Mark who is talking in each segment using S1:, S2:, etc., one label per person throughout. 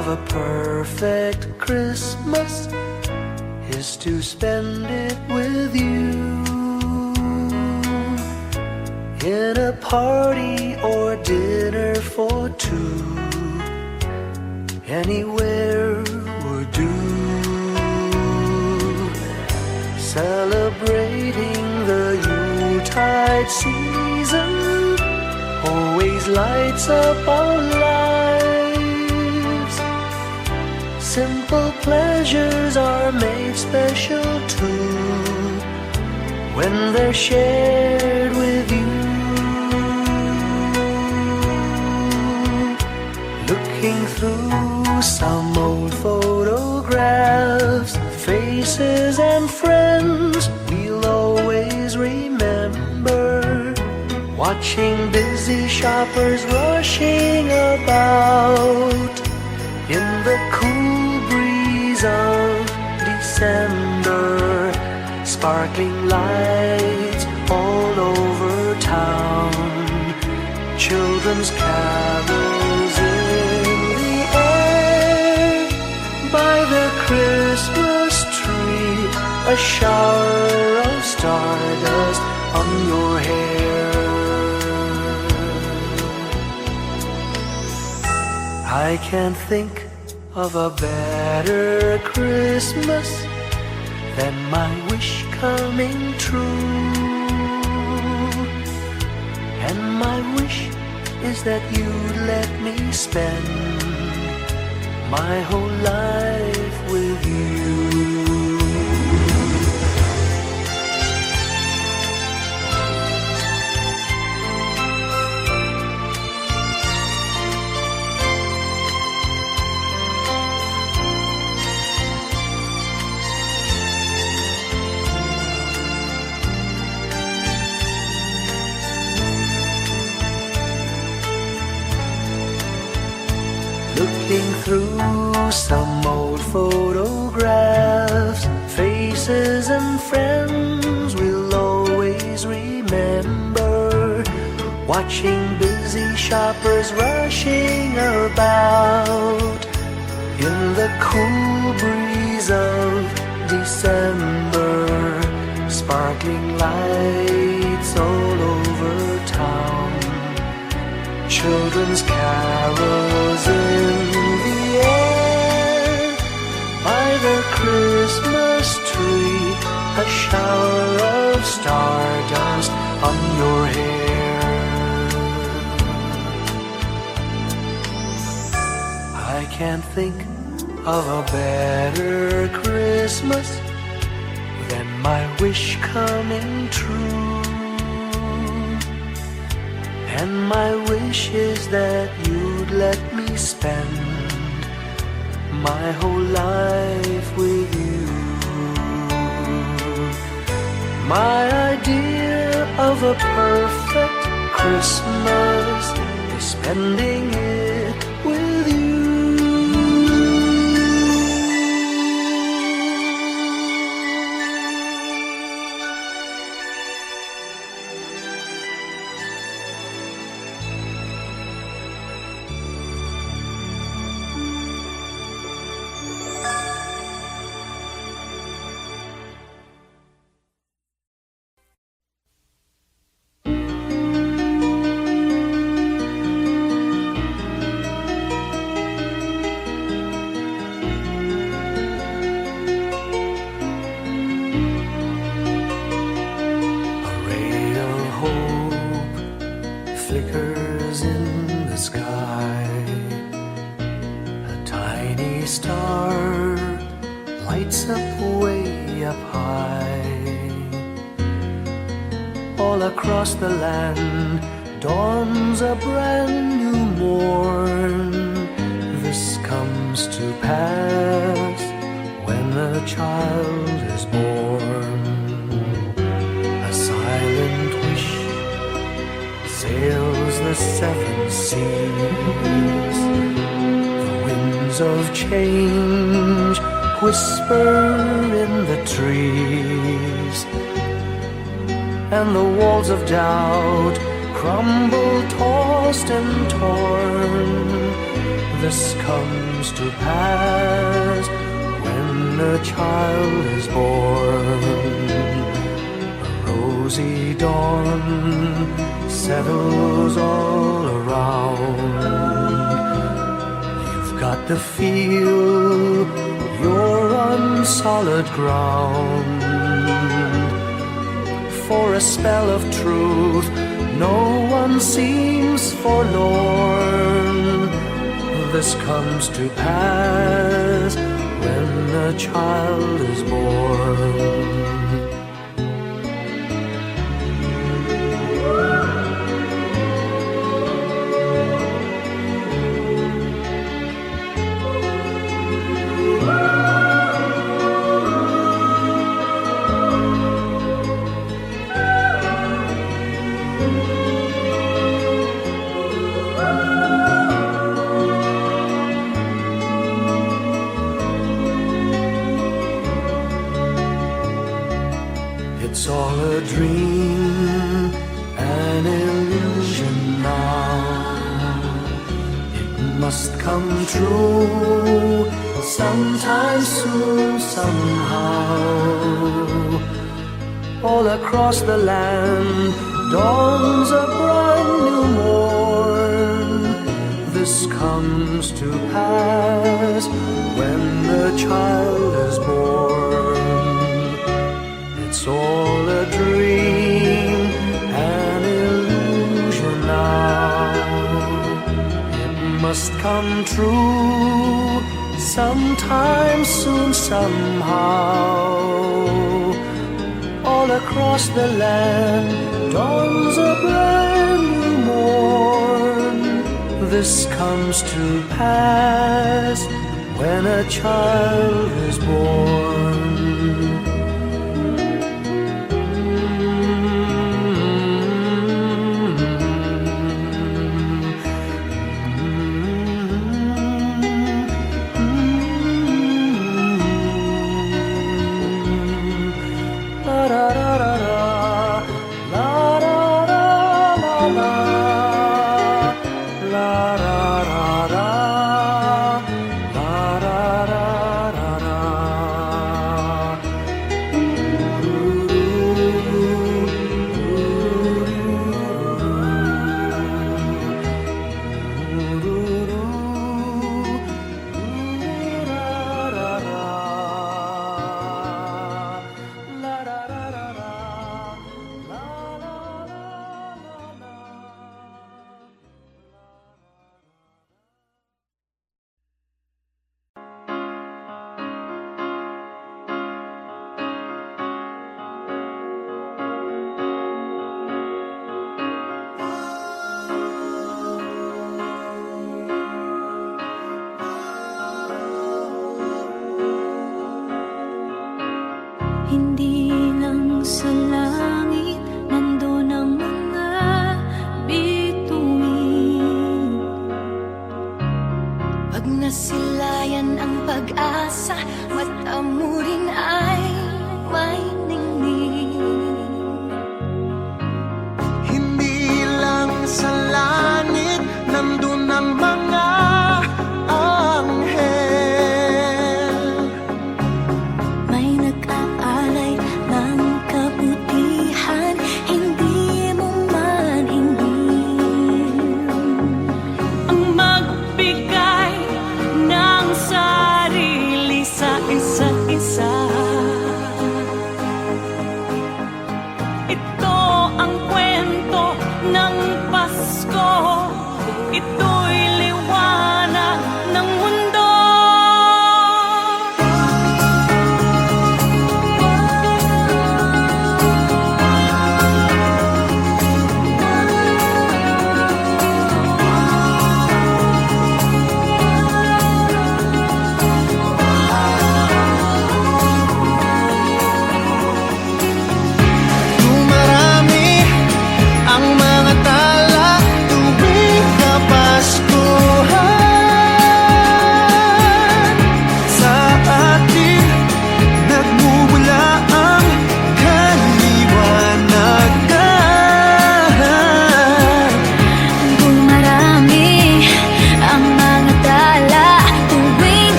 S1: of a perfect Christmas is to spend it with you, in a party or dinner for two. Anywhere would do. Celebrating the Yuletide season always lights up our lives. Simple pleasures are made special too when they're shared with you. Looking through some old photographs, faces and friends we'll always remember. Watching busy shoppers rushing about in the cool breeze of December. Sparkling lights all over town, children's carols in the air. By the Christmas tree, a shower of stardust on your hair. I can't think of a better Christmas than my wish coming true. And my wish is that you'd let me spend my whole life with you. Looking through some old photographs, faces and friends we'll always remember. Watching busy shoppers rushing about in the cool breeze of December. Sparkling lights all over town, children's carols in the air. By the Christmas tree, a shower of stardust on your hair. I can't think of a better Christmas than my wish coming true. And my wish is that you'd let me spend my whole life with you. My idea of a perfect Christmas is spending it with you. Flickers in the sky, a tiny star lights up way up high. All across the land dawns a brand new morn. This comes to pass when a child is born. A silent wish sails the seven seas. The winds of change whisper in the trees, and the walls of doubt crumble, tossed and torn. This comes to pass when a child is born. A rosy dawn settles all around. You've got to feel you're on solid ground. For a spell of truth, no one seems forlorn. This comes to pass when a child is born. It's all a dream, an illusion now. It must come true sometime soon, somehow. All across the land dawns a brand new morn. This comes to pass when the child is born. It's all a dream, an illusion now. It must come true sometime soon, somehow. All across the land dawns a brand new morn. This comes to pass when a child is born.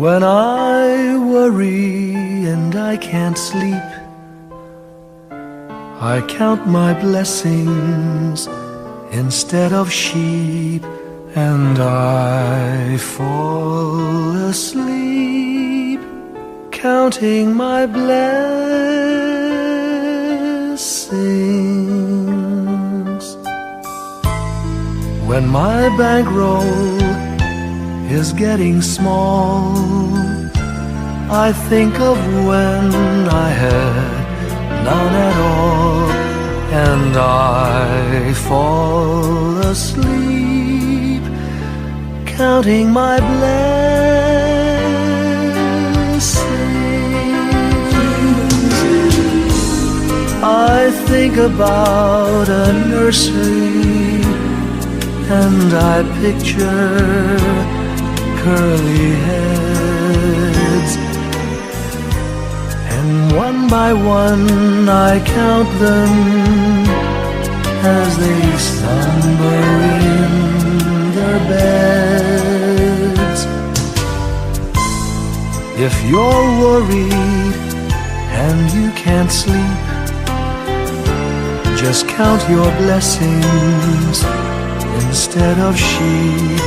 S1: When I worry and I can't sleep, I count my blessings instead of sheep, and I fall asleep counting my blessings. When my bankroll is getting small, I think of when I had none at all, and I fall asleep counting my blessings. I think about a nursery, and I picture curly heads, and one by one I count them as they slumber in their beds. If you're worried and you can't sleep, just count your blessings instead of sheep,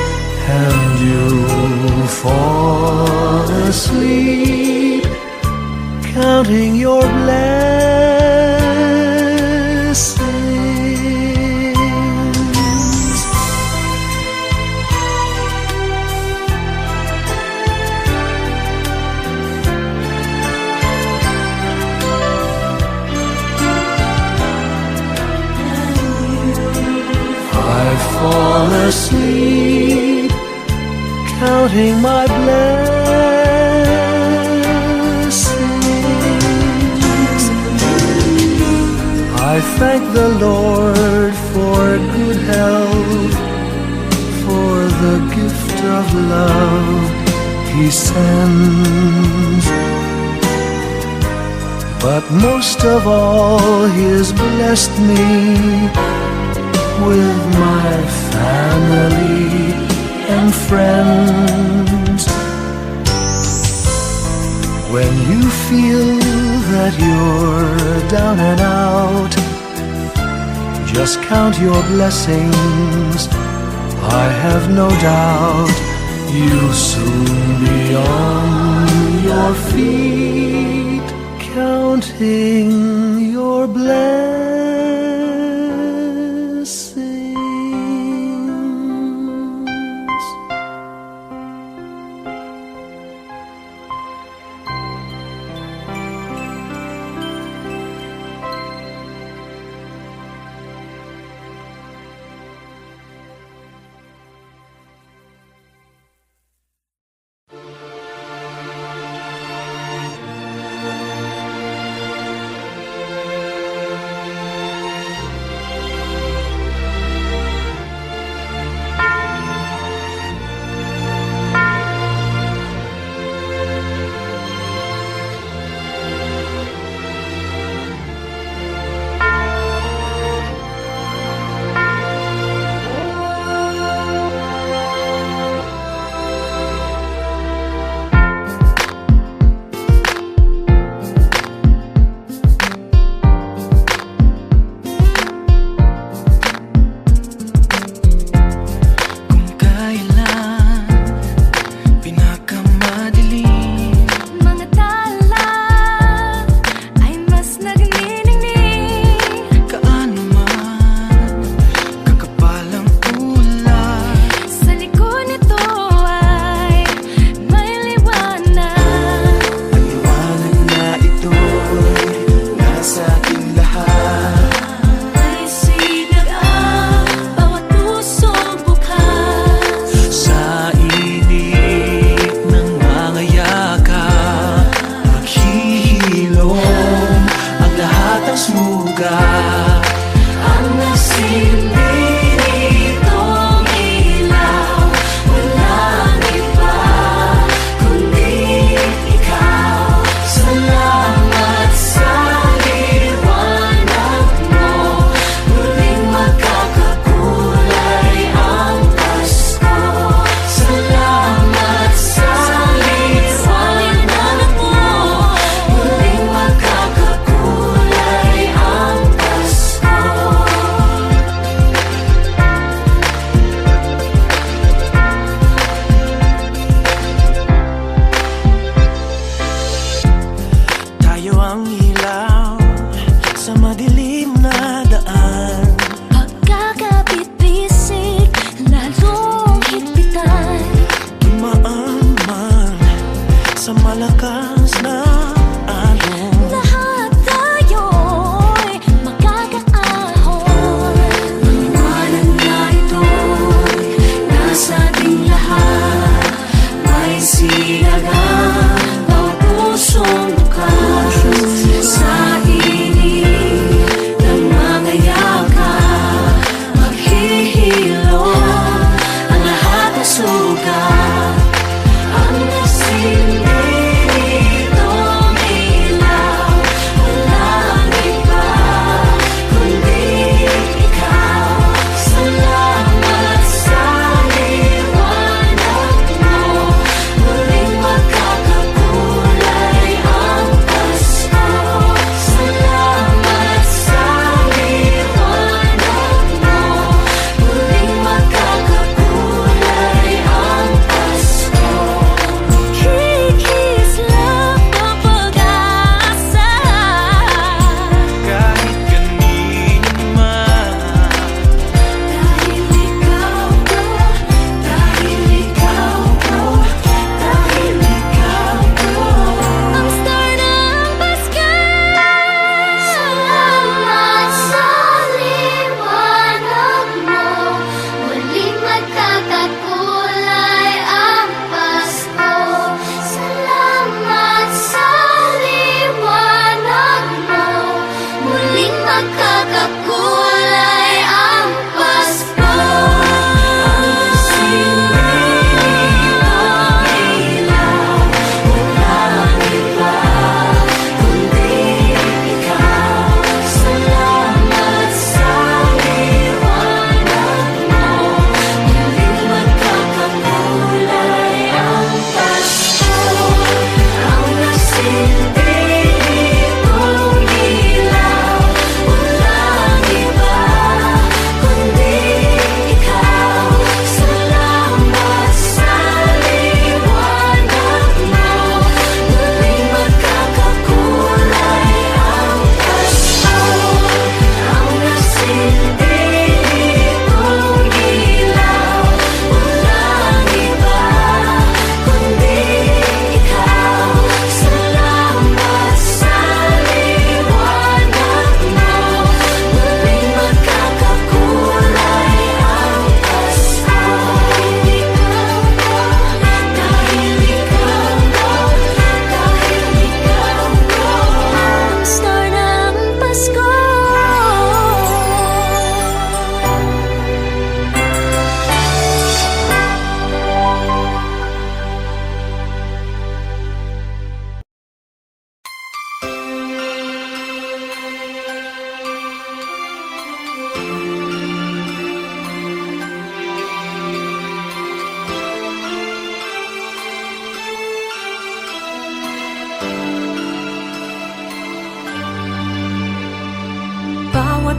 S1: and you'll fall asleep counting your blessings. I fall asleep counting my blessings. I thank the Lord for good health, for the gift of love He sends, but most of all He has blessed me with my family and friends. When you feel that you're down and out, just count your blessings. I have no doubt you'll soon be on your feet, counting your blessings.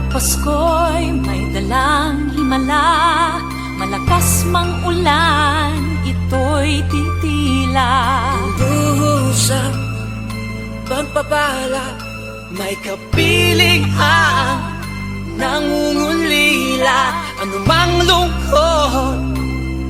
S2: Pasko'y may dalang himala, malakas mang ulan, ito'y titila.
S1: Luhusang pagpapala, may kapiling ang nangungulila. Anumang lungkot,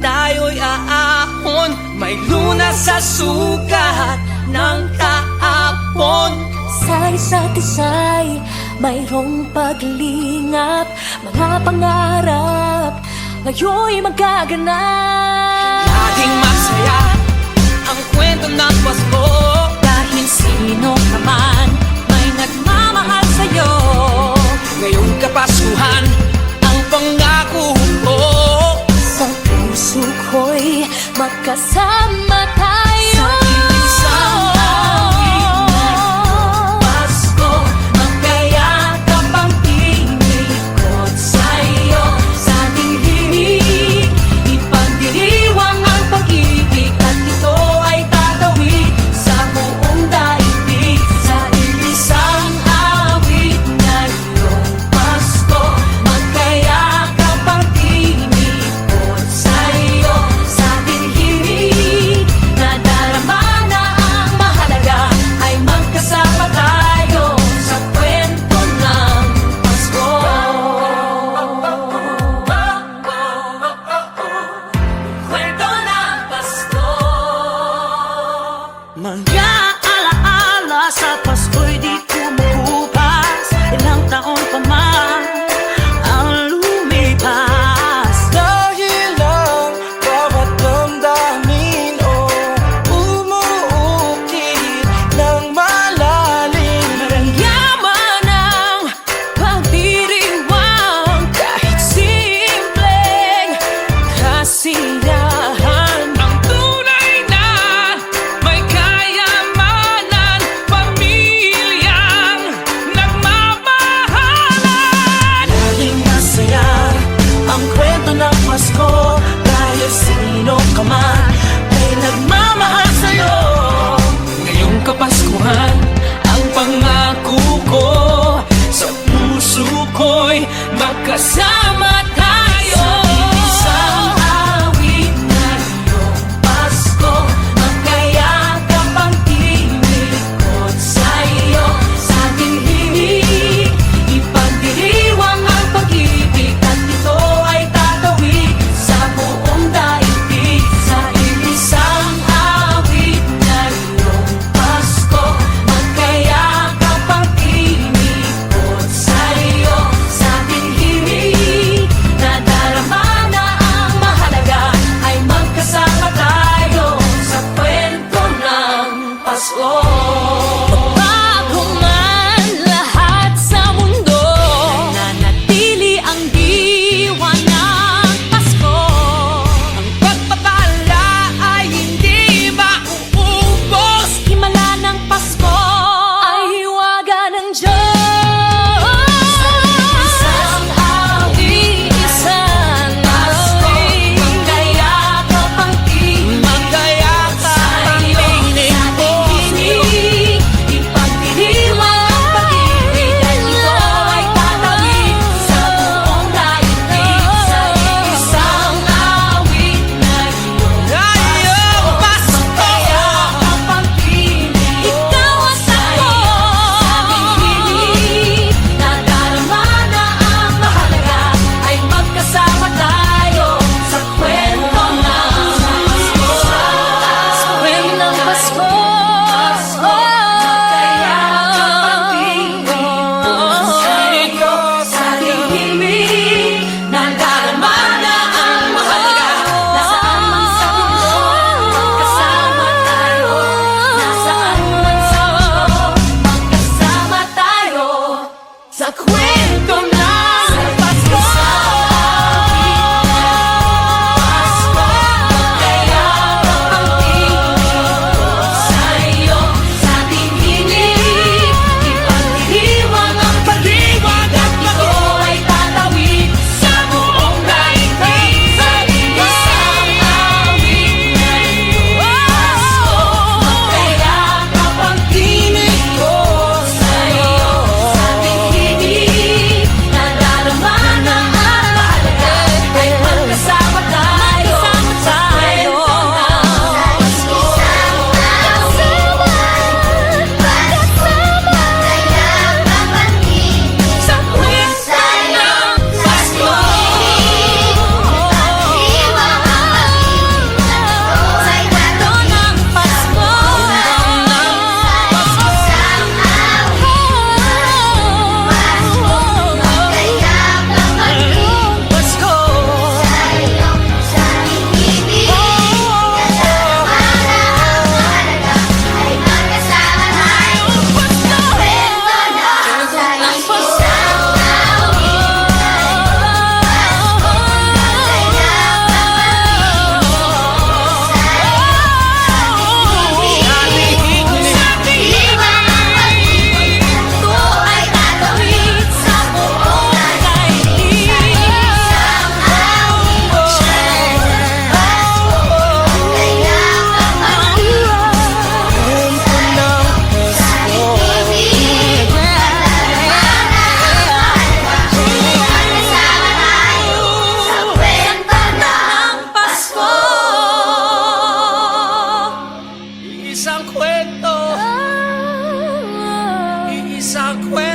S1: tayo'y aahon, may lunas sa sukat ng kahapon.
S2: Sa isa't isa'y mayroong paglingap, mga pangarap ngayon'y magaganap.
S1: Laging masaya ang kwento ng Pasko,
S2: Dahil sino ka man may nagmamahal sa'yo.
S1: ngayong Kapaskuhan ang pangako ko.
S2: Sa puso ko'y magkasama tayo.
S1: Sa isang awit na Pasko, magkayakap ang tinikot sa'yo. Sa ating himig, ipagdiriwang ang pag-ibig, at ito ay tatawid sa buong daigdig. Sa isang awit na iyong Pasko, magkayakap ang tinikot sa'yo. Sa ating himig, nadarama na ang mahalaga, ay magkasama tayo sa kwento ng Pasko. Kwento ng Pasko.
S3: Mga alaala sa Pasko'y di kumukupas, ilang taon pa man ang lumipas.
S1: Dahil ang bawat damdamin o umuukit ng malalim.
S2: Yaman ang pagdiriwang, kahit simpleng kasiyahan.
S1: Ang tunay na may kayamanan, pamilyang nagmamahalan.
S3: Laging masaya ang kwento ng Pasko, dahil sino ka man ay nagmamahal sa'yo.
S1: Ngayong Kapaskuhan, ang pangako ko, sa puso ko'y magkasama tayo. Isang awit na iyong Pasko, magkayakap ang tinikot sa'yo. Sa ating himig, ipagdiriwang ang pag-ibig, at ito ay tatawid sa buong daigdig. Sa isang awit na iyong Pasko, magkayakap ang tinikot sa'yo. Sa ating himig, nadarama na ang mahalaga, ay magkasama tayo sa kwento ng Pasko.
S2: Bago man lahat sa mundo, nananatili ang diwa ng Pasko.
S1: Ang pagpapala ay hindi mauubos.
S2: Himala ng Pasko ay hiwaga ng Diyos.
S1: Isang awit,
S2: Isang
S1: Pasko,
S2: awit,
S1: magkayakap ang tinig, magkayakap ang tinig ko. Ipagdiriwang ang pag-ibig, at ito ay tatawid sa buong daigdig. Sa isang awit na iyong Pasko, magkayakap ang tinig.
S2: ikaw at ako.
S1: Nadarama na ang mahalaga, ay magkasama tayo sa kwento ng Pasko.
S2: Sa kwento ng Pasko.
S1: Sa ating himig, nadarama na ang mahalaga. Nasaan man sa mundo, magkasama tayo. Nasaan man sa mundo, magkasama tayo sa kwento ng Pasko. Pasko, magkayakap ang tinig sa'yo. Sa ating himig, ipagdiriwang ang pag-ibig, at ito ay tatawid sa buong daigdig. Sa isang awit na iyong Pasko, magkayakap ang tinig ko sa'yo. Sa ating himig,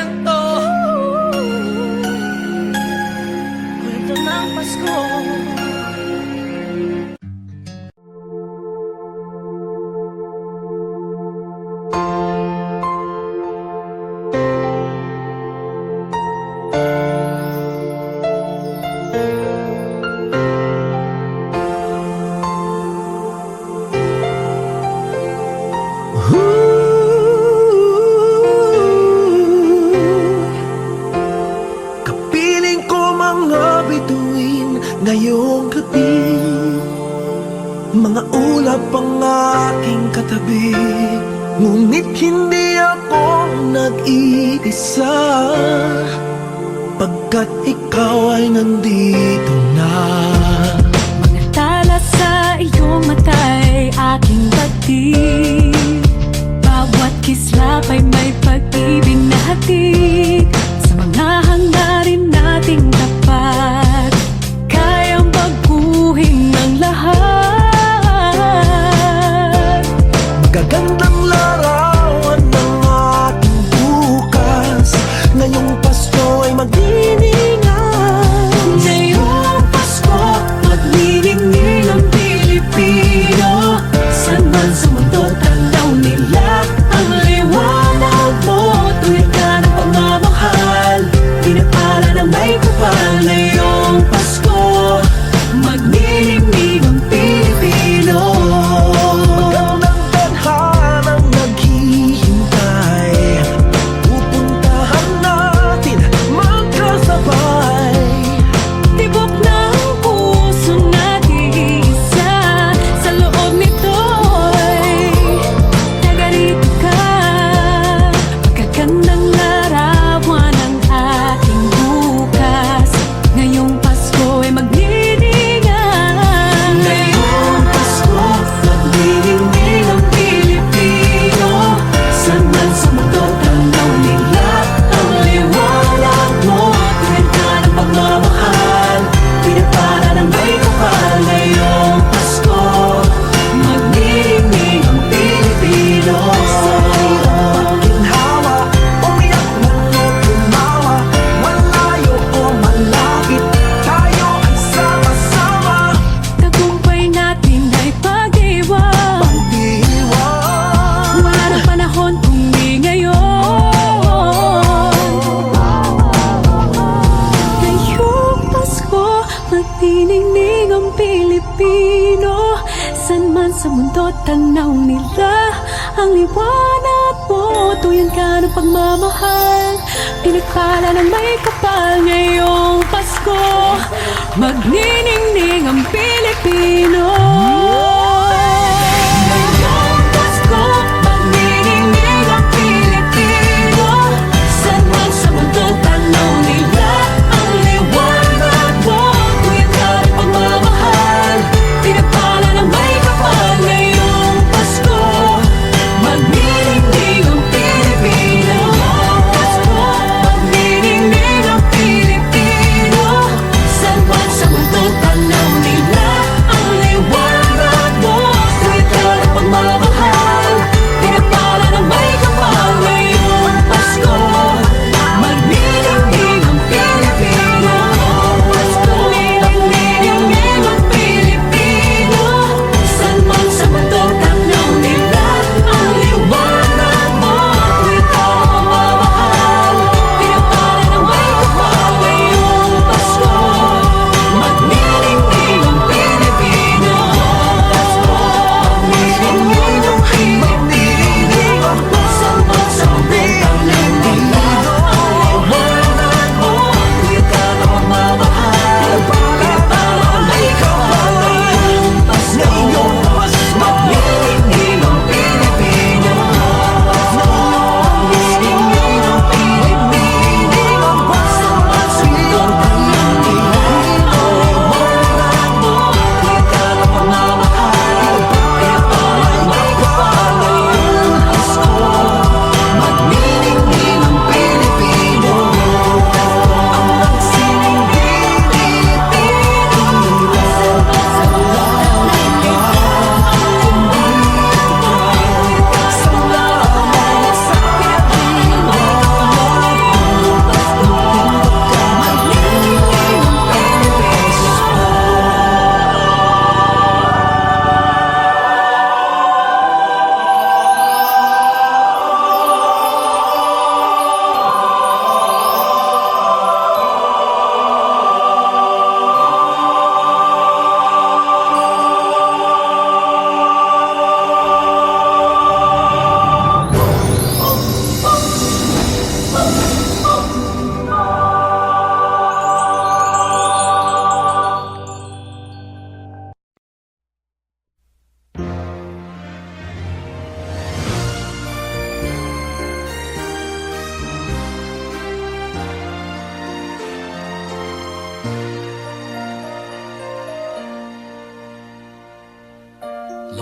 S3: kwento. Kwento ng Pasko.
S1: Kapiling ko mga bituin ngayong gabi, mga ulap ang aking katabi, ngunit hindi ako nag-iisa, pagkat ikaw ay nandito na.
S2: Mga tala sa iyong mata'y aking batid, bawat kislap ay may pag-ibig na hatid. Sa mga hangarin nating tapat, kayang baguhin ang lahat.
S1: Magagandang larawan ng ating bukas, ngayong Pasko ay magdiningan.
S2: Ngayong Pasko, magniningning ang Pilipino. Saan man sa mundo, tanaw nila ang liwanag mo. Tuwid ka ng pagmamahal, pinapala ng may kapal. Ngayong Pasko, magniningning ang Pilipino.
S1: Magandang tadhanang naghihintay, pupuntahan natin magkasabay.
S2: Tibok ng puso nag-iisa, sa loob nito'y nagarito ka. Magagandang larawan ang ating bukas, ngayong Pasko ay magniningan. Ngayong Pasko, magniningning ang Pilipino. Saan man sa mundo, tanaw nila ang liwanag mo. Tuwid ka ng pagmamahal, pinapala ng may kapal. Ngayong Pasko, magniningning ang Pilipino.
S1: Ginhawa, umiyak man o tumawa, malayo o malapit, tayo ay sama-sama.
S2: Tagumpay natin ay pag-iwan,
S1: Pag-iwan,
S2: wala ng panahon kung di ngayon. Ngayong Pasko, magniningning ang Pilipino. Saan man sa mundo, tanaw nila ang liwanag mo. Tuyan ka ng pagmamahal, pinagpala ng may kapal. Ngayong Pasko, magniningning ang Pilipino. Ngayong Pasko, magniningning ang Pilipino. Saan man sa mundo, tanaw nila ang liwanag mo. Tuyan ka ng pagmamahal, pinagpala ng may kapal. Ngayong Pasko, magniningning ang Pilipino. Pasko, magniningning ang Pilipino. Saan man sa mundo, tanaw nila ang liwanag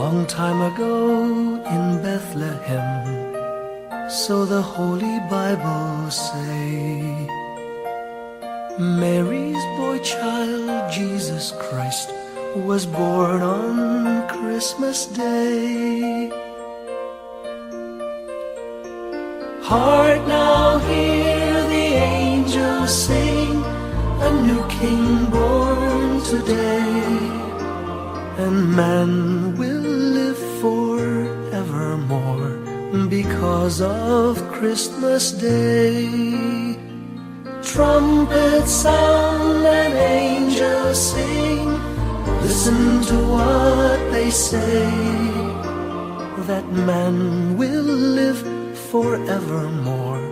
S1: Long time ago in Bethlehem, so the Holy Bible say, Mary's boy child, Jesus Christ, was born on Christmas Day. Hark now, hear the angels sing, a new king born today, and man will live forevermore because of Christmas Day. Trumpets sound and angels sing, listen to what they say, that man will live forevermore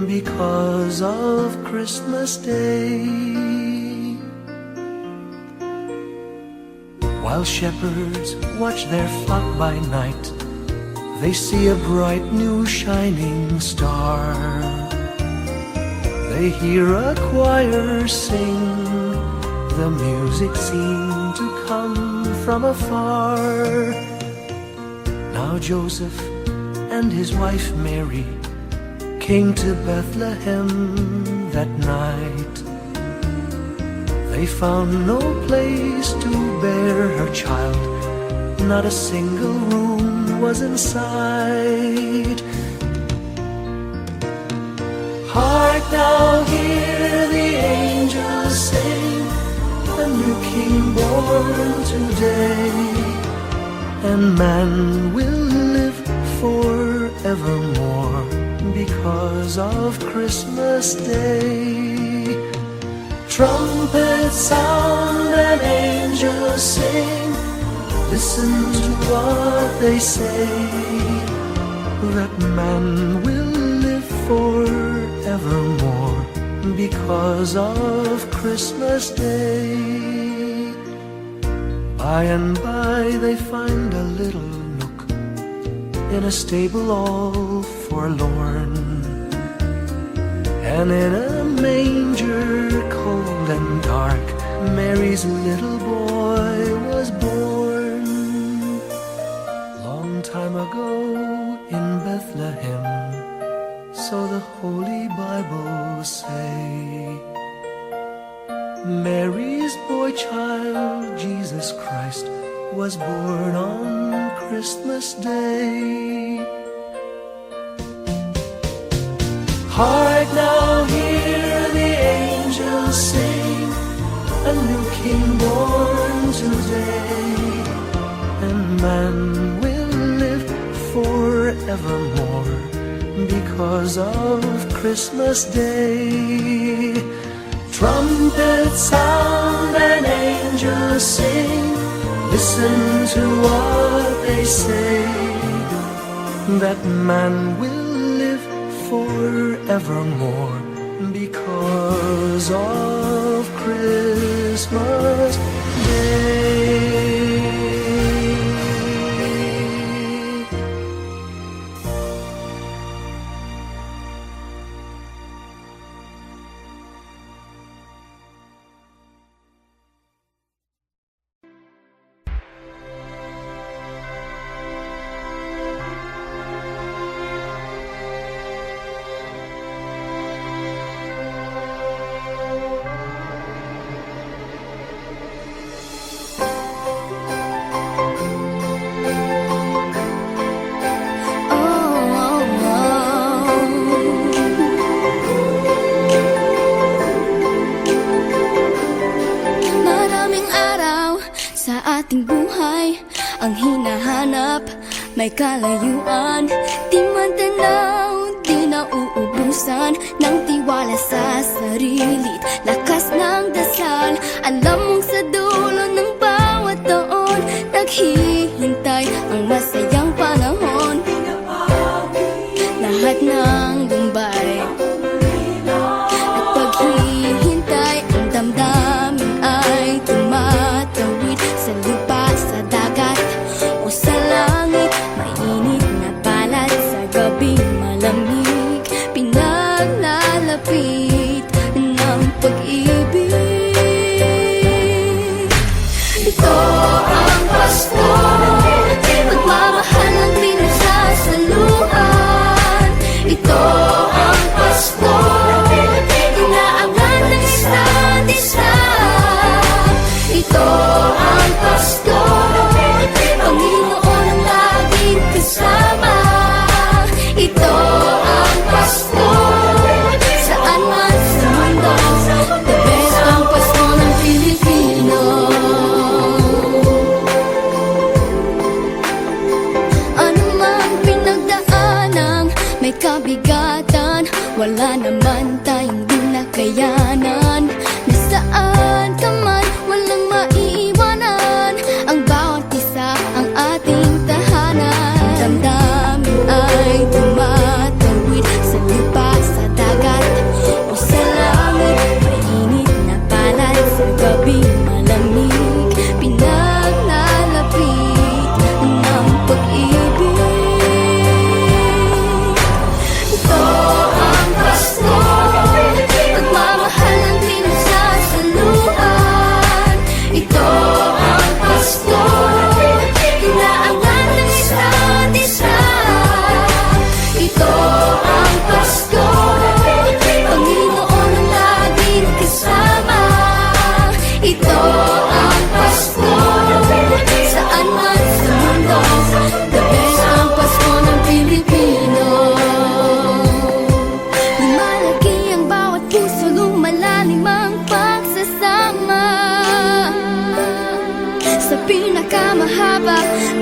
S1: because of Christmas Day. While shepherds watch their flock by night, they see a bright new shining star. They hear a choir sing, the music seemed to come from afar. Now Joseph and his wife Mary came to Bethlehem that night. They found no place to bear her child, not a single room was in sight. Hark now, hear the angels sing, a new king born today, and man will live forevermore because of Christmas Day. Trumpets sound and angels sing, listen to what they say, that man will live forevermore because of Christmas Day. By and by they find a little nook in a stable all forlorn, and in a manger cold and dark, Mary's little boy was born. Long time ago in Bethlehem, so the Holy Bible say, Mary's boy child, Jesus Christ, was born on Christmas Day. Hark now, hear the angels sing, a new king born today, and man will live forevermore because of Christmas Day. Trumpets sound and angels sing, listen to what they say, that man will live forevermore because of Christmas Day.
S4: Ating buhay ang hinahanap, may kalayuan, di man tanaw, di nauubusan ng tiwala sa sarili't lakas ng dasal. Alam mong sa dulo ng bawat taon, naghihintay ang masayang panahon. Lahat ng lumbay at paghihintay, ang damdamin ay tumatawid sa lupa, sa dagat o sa langit. Mainit na balat sa gabing malamig, pinaglalapit ng pag-ibig. Ito ang Pasko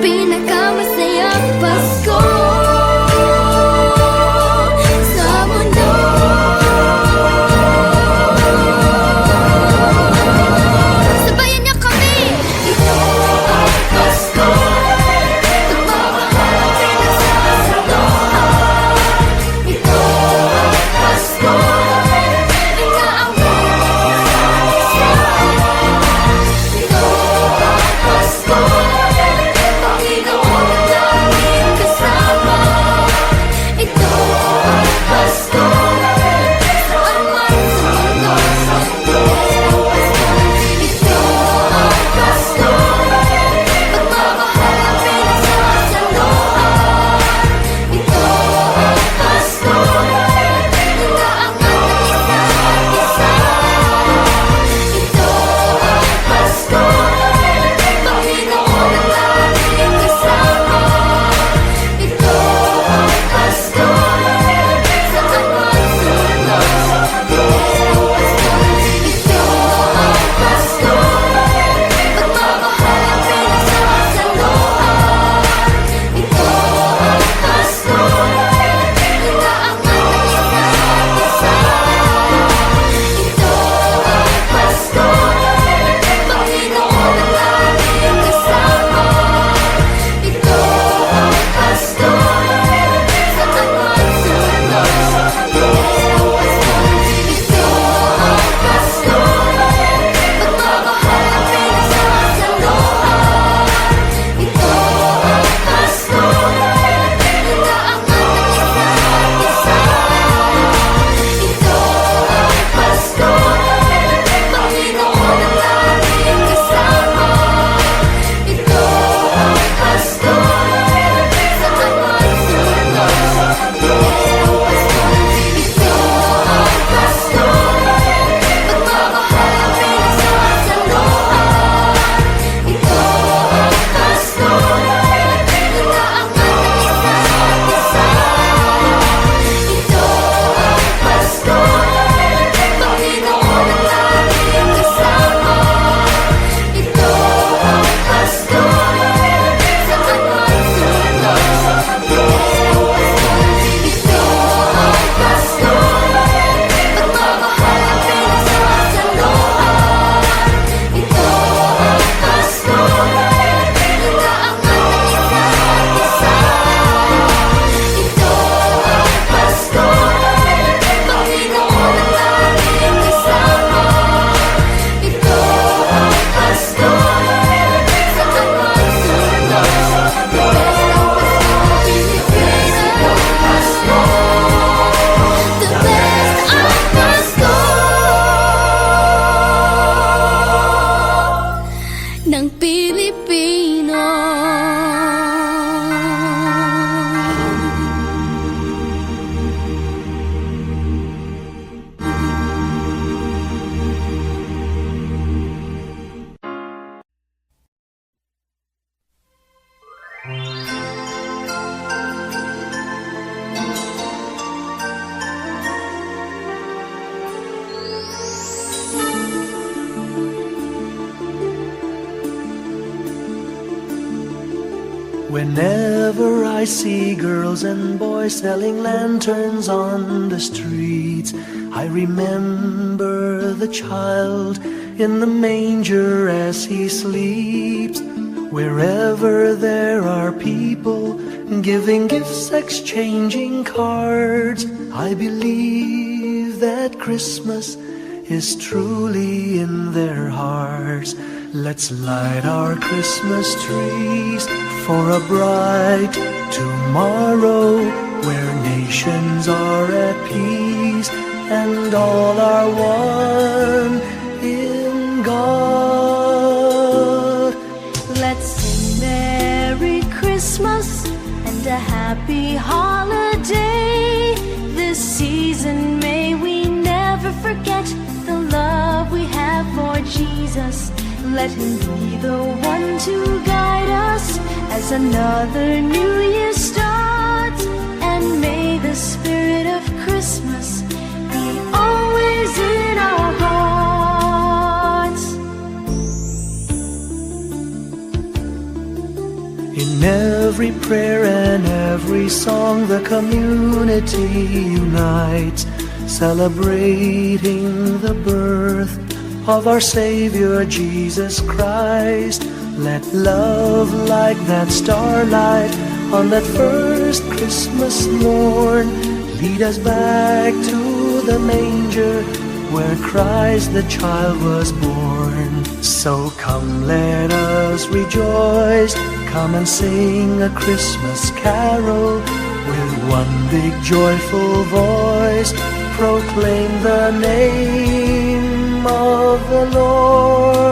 S4: pinakamasayang Pasko sa mundo. Sabayan niyo kami! Ito ang Pasko, pagmamahal pinagsasaluhan. Ito ang Pasko, inaaway ang isa't isa. Ito ang Pasko, Panginoon ang laging kasama. Ito ang Pasko, saan man sa mundo, sa Diyos ang Pasko. Ito ang Pasko, pagmamahal ang pinagsasaluhan. Ito ang Pasko, inaangat ang isa't isa. Ito ang Pasko, Panginoon ang laging kasama. Ito ang Pasko, saan man sa mundo, sa Diyos ang Pasko. Ito ang Pasko, pagmamahal ang pinagsasaluhan. Ito ang Pasko, inaangat ang isa't isa. Ito ang Pasko, Panginoon ang laging kasama. Ito ang Pasko, saan man sa mundo, sa Diyos ang Pasko. Ito ang Pasko, pagmamahal ang pinagsasaluhan. Ito ang Pasko, inaangat ang isa't isa. Ito ang Pasko, Panginoon ang laging kasama. Ito ang Pasko, saan man sa mundo, sa Diyos ang Pasko. Ito ang Pasko, pagmamahal ang pinagsasaluhan. Ito ang Pasko, inaangat ang isa't isa. Ito ang Pasko, Panginoon ang laging kasama. Ito ang Pasko, saan man sa mundo, sa Diyos ang Pasko. Ito ang Pasko, pagmamahal ang pinagsasaluhan. Ito ang Pasko, inaangat ang isa't isa. Ito ang Pasko, Panginoon ang laging kasama. Ito ang Pasko, saan man sa mundo, sa Diyos ang Pasko. Pilipino Pasko, the best ang Pasko ng Pilipino.
S1: Whenever I see girls and boys selling lanterns on the streets, I remember the child in the manger as he sleeps. Wherever there are people giving gifts, exchanging cards, I believe that Christmas is truly in their hearts. Let's light our Christmas trees for a bright tomorrow, where nations are at peace and all are one in God.
S4: Let's sing Merry Christmas and a happy holiday. This season may we never forget the love we have for Jesus. Let him be the one to guide us as another new year starts. And may the spirit of Christmas be always in our hearts.
S1: In every prayer and every song, the community unites, celebrating the birth of our Savior Jesus Christ. Let love like that starlight on that first Christmas morn lead us back to the manger where Christ the child was born. So come, let us rejoice, come and sing a Christmas carol with one big joyful voice, proclaim the name of the Lord.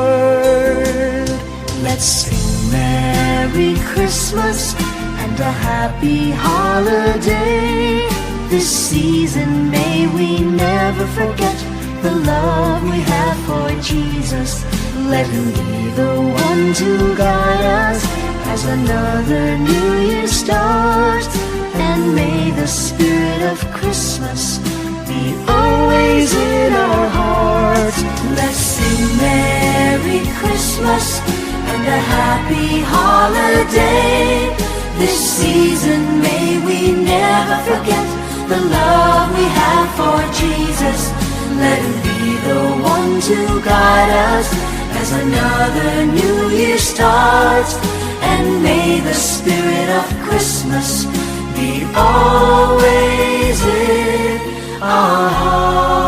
S4: Let's sing Merry Christmas and a happy holiday. This season may we never forget the love we have for Jesus. Let Him be the one to guide us as another new year starts. And may the spirit of Christmas be always in our hearts. Let's sing Merry Christmas and a happy holiday. This season may we never forget the love we have for Jesus. Let Him be the one to guide us as another new year starts. And may the spirit of Christmas be always in our hearts.